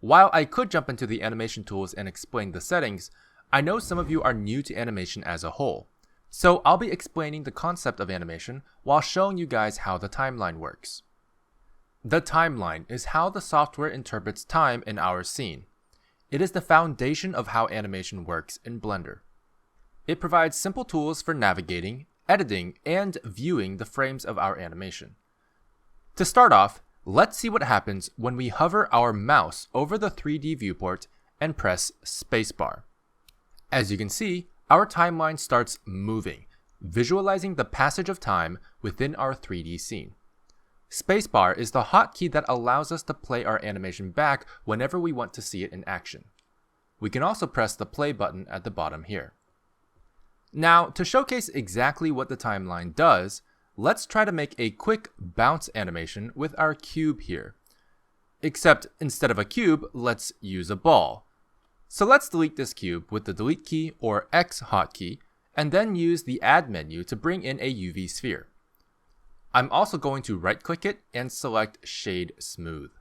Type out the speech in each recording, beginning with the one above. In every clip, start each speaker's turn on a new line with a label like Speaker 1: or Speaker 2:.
Speaker 1: While I could jump into the animation tools and explain the settings, I know some of you are new to animation as a whole. So I'll be explaining the concept of animation while showing you guys how the timeline works. The timeline is how the software interprets time in our scene. It is the foundation of how animation works in Blender. It provides simple tools for navigating, editing, and viewing the frames of our animation. To start off, let's see what happens when we hover our mouse over the 3D viewport and press spacebar. As you can see, our timeline starts moving, visualizing the passage of time within our 3D scene. Spacebar is the hotkey that allows us to play our animation back whenever we want to see it in action. We can also press the play button at the bottom here. Now, to showcase exactly what the timeline does, let's try to make a quick bounce animation with our cube here. Except instead of a cube, let's use a ball. So let's delete this cube with the delete key or X hotkey, and then use the add menu to bring in a UV sphere. I'm also going to right-click it and select Shade Smooth.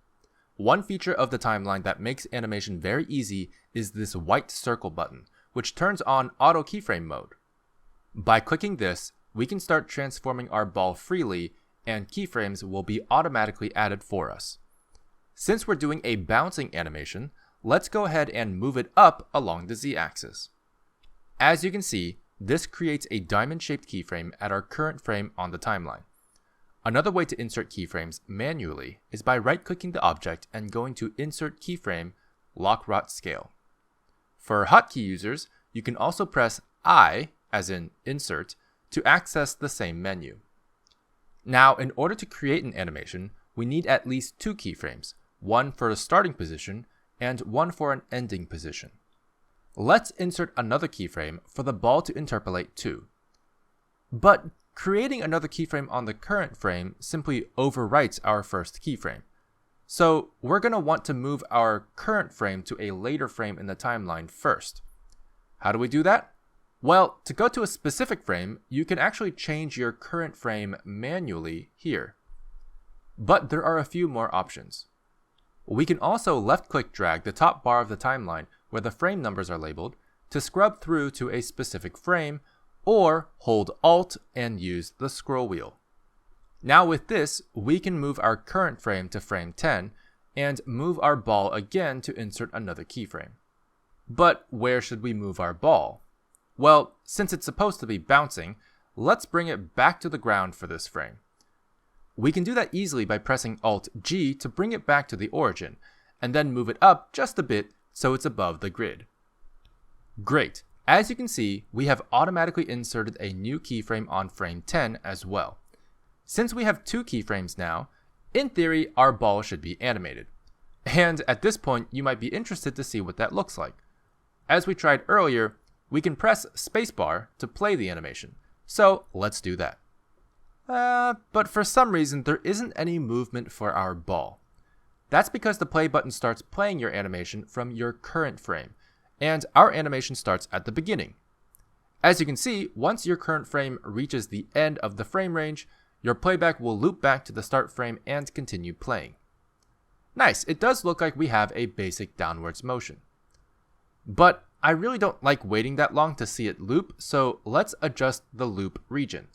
Speaker 1: One feature of the timeline that makes animation very easy is this white circle button, which turns on auto keyframe mode. By clicking this, we can start transforming our ball freely, and keyframes will be automatically added for us. Since we're doing a bouncing animation, let's go ahead and move it up along the Z-axis. As you can see, this creates a diamond-shaped keyframe at our current frame on the timeline. Another way to insert keyframes manually is by right-clicking the object and going to Insert Keyframe, Lock Rot Scale. For hotkey users, you can also press I, as in Insert, to access the same menu. Now, in order to create an animation, we need at least two keyframes, one for the starting position and one for an ending position. Let's insert another keyframe for the ball to interpolate to. But creating another keyframe on the current frame simply overwrites our first keyframe. So we're going to want to move our current frame to a later frame in the timeline first. How do we do that? Well, to go to a specific frame, you can actually change your current frame manually here. But there are a few more options. We can also left-click drag the top bar of the timeline where the frame numbers are labeled to scrub through to a specific frame, or hold Alt and use the scroll wheel. Now with this, we can move our current frame to frame 10 and move our ball again to insert another keyframe. But where should we move our ball? Well, since it's supposed to be bouncing, let's bring it back to the ground for this frame. We can do that easily by pressing Alt-G to bring it back to the origin, and then move it up just a bit so it's above the grid. Great! As you can see, we have automatically inserted a new keyframe on frame 10 as well. Since we have two keyframes now, in theory, our ball should be animated. And at this point, you might be interested to see what that looks like. As we tried earlier, we can press spacebar to play the animation. So let's do that. But for some reason, there isn't any movement for our ball. That's because the play button starts playing your animation from your current frame, and our animation starts at the beginning. As you can see, once your current frame reaches the end of the frame range, your playback will loop back to the start frame and continue playing. Nice, it does look like we have a basic downwards motion. But I really don't like waiting that long to see it loop, so let's adjust the loop region.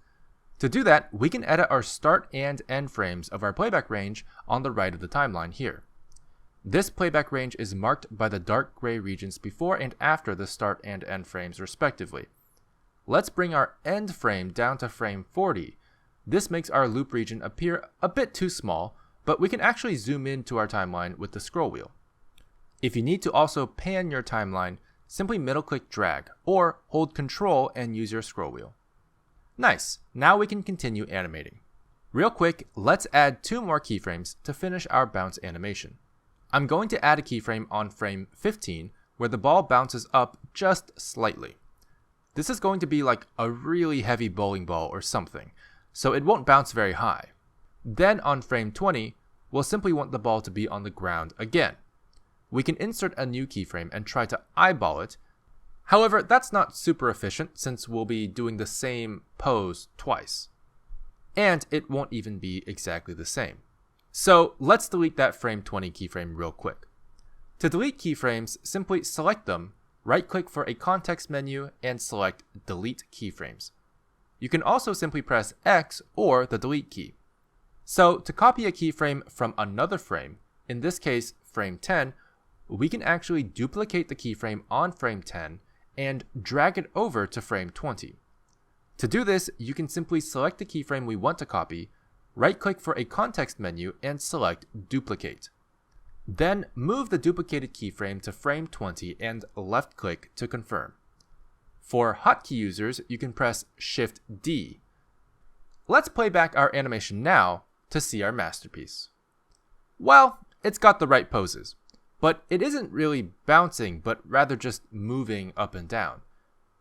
Speaker 1: To do that, we can edit our start and end frames of our playback range on the right of the timeline here. This playback range is marked by the dark gray regions before and after the start and end frames respectively. Let's bring our end frame down to frame 40. This makes our loop region appear a bit too small, but we can actually zoom in to our timeline with the scroll wheel. If you need to also pan your timeline, simply middle-click drag, or hold Ctrl and use your scroll wheel. Nice, now we can continue animating. Real quick, let's add two more keyframes to finish our bounce animation. I'm going to add a keyframe on frame 15 where the ball bounces up just slightly. This is going to be like a really heavy bowling ball or something, so it won't bounce very high. Then on frame 20, we'll simply want the ball to be on the ground again. We can insert a new keyframe and try to eyeball it. However, that's not super efficient since we'll be doing the same pose twice. And it won't even be exactly the same. So let's delete that frame 20 keyframe real quick. To delete keyframes, simply select them, right-click for a context menu, and select Delete Keyframes. You can also simply press X or the delete key. So to copy a keyframe from another frame, in this case frame 10, we can actually duplicate the keyframe on frame 10 and drag it over to frame 20. To do this, you can simply select the keyframe we want to copy, right-click for a context menu, and select Duplicate. Then move the duplicated keyframe to frame 20 and left-click to confirm. For hotkey users, you can press Shift-D. Let's play back our animation now to see our masterpiece. Well, it's got the right poses, but it isn't really bouncing, but rather just moving up and down.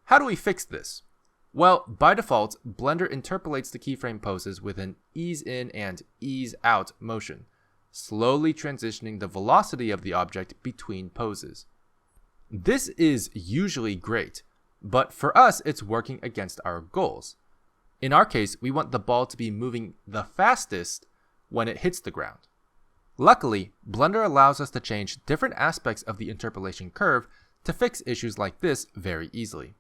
Speaker 1: How do we fix this? Well, by default, Blender interpolates the keyframe poses with an ease in and ease out motion, slowly transitioning the velocity of the object between poses. This is usually great, but for us it's working against our goals. In our case, we want the ball to be moving the fastest when it hits the ground. Luckily, Blender allows us to change different aspects of the interpolation curve to fix issues like this very easily.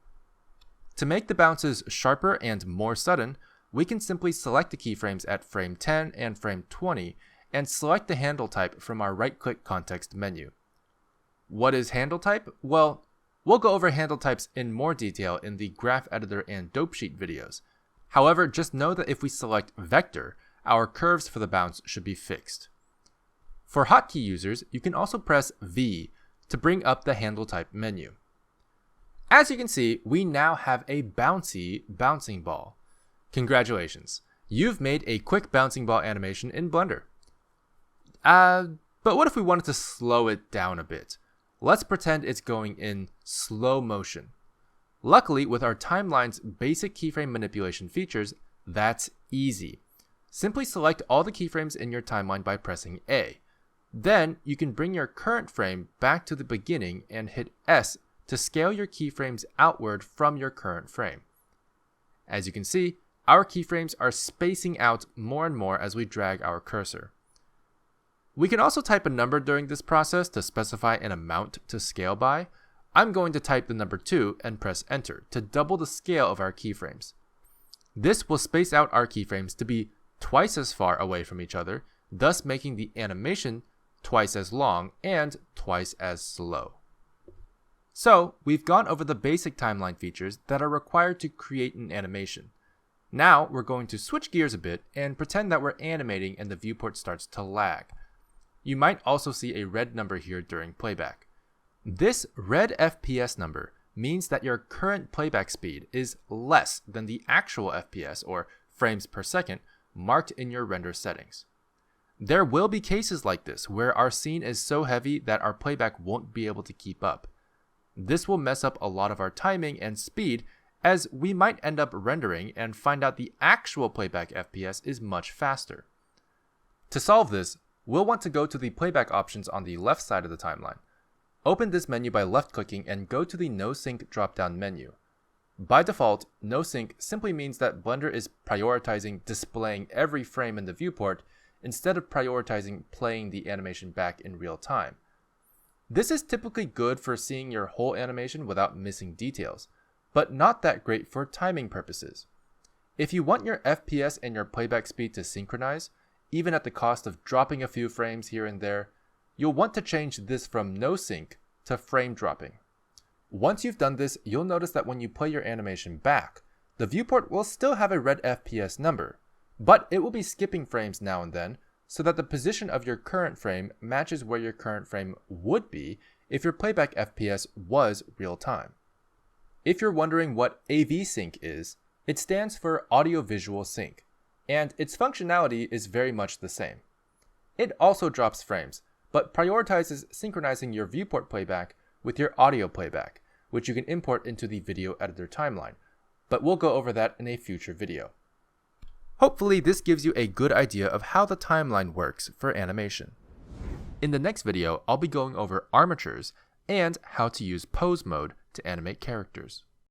Speaker 1: To make the bounces sharper and more sudden, we can simply select the keyframes at frame 10 and frame 20 and select the handle type from our right-click context menu. What is handle type? Well, we'll go over handle types in more detail in the graph editor and dope sheet videos. However, just know that if we select vector, our curves for the bounce should be fixed. For hotkey users, you can also press V to bring up the handle type menu. As you can see, we now have a bouncy bouncing ball. Congratulations, you've made a quick bouncing ball animation in Blender. But what if we wanted to slow it down a bit? Let's pretend it's going in slow motion. Luckily, with our timeline's basic keyframe manipulation features, that's easy. Simply select all the keyframes in your timeline by pressing A. Then you can bring your current frame back to the beginning and hit S to scale your keyframes outward from your current frame. As you can see, our keyframes are spacing out more and more as we drag our cursor. We can also type a number during this process to specify an amount to scale by. I'm going to type the number 2 and press enter to double the scale of our keyframes. This will space out our keyframes to be twice as far away from each other, thus making the animation twice as long and twice as slow. So, we've gone over the basic timeline features that are required to create an animation. Now, we're going to switch gears a bit and pretend that we're animating and the viewport starts to lag. You might also see a red number here during playback. This red FPS number means that your current playback speed is less than the actual FPS or frames per second marked in your render settings. There will be cases like this where our scene is so heavy that our playback won't be able to keep up. This will mess up a lot of our timing and speed, as we might end up rendering and find out the actual playback FPS is much faster. To solve this, we'll want to go to the playback options on the left side of the timeline. Open this menu by left-clicking and go to the No Sync drop-down menu. By default, No Sync simply means that Blender is prioritizing displaying every frame in the viewport instead of prioritizing playing the animation back in real time. This is typically good for seeing your whole animation without missing details, but not that great for timing purposes. If you want your FPS and your playback speed to synchronize, even at the cost of dropping a few frames here and there, you'll want to change this from no sync to frame dropping. Once you've done this, you'll notice that when you play your animation back, the viewport will still have a red FPS number, but it will be skipping frames now and then, so that the position of your current frame matches where your current frame would be if your playback FPS was real time. If you're wondering what AV Sync is, it stands for Audio Visual Sync, and its functionality is very much the same. It also drops frames, but prioritizes synchronizing your viewport playback with your audio playback, which you can import into the video editor timeline, but we'll go over that in a future video. Hopefully this gives you a good idea of how the timeline works for animation. In the next video, I'll be going over armatures and how to use pose mode to animate characters.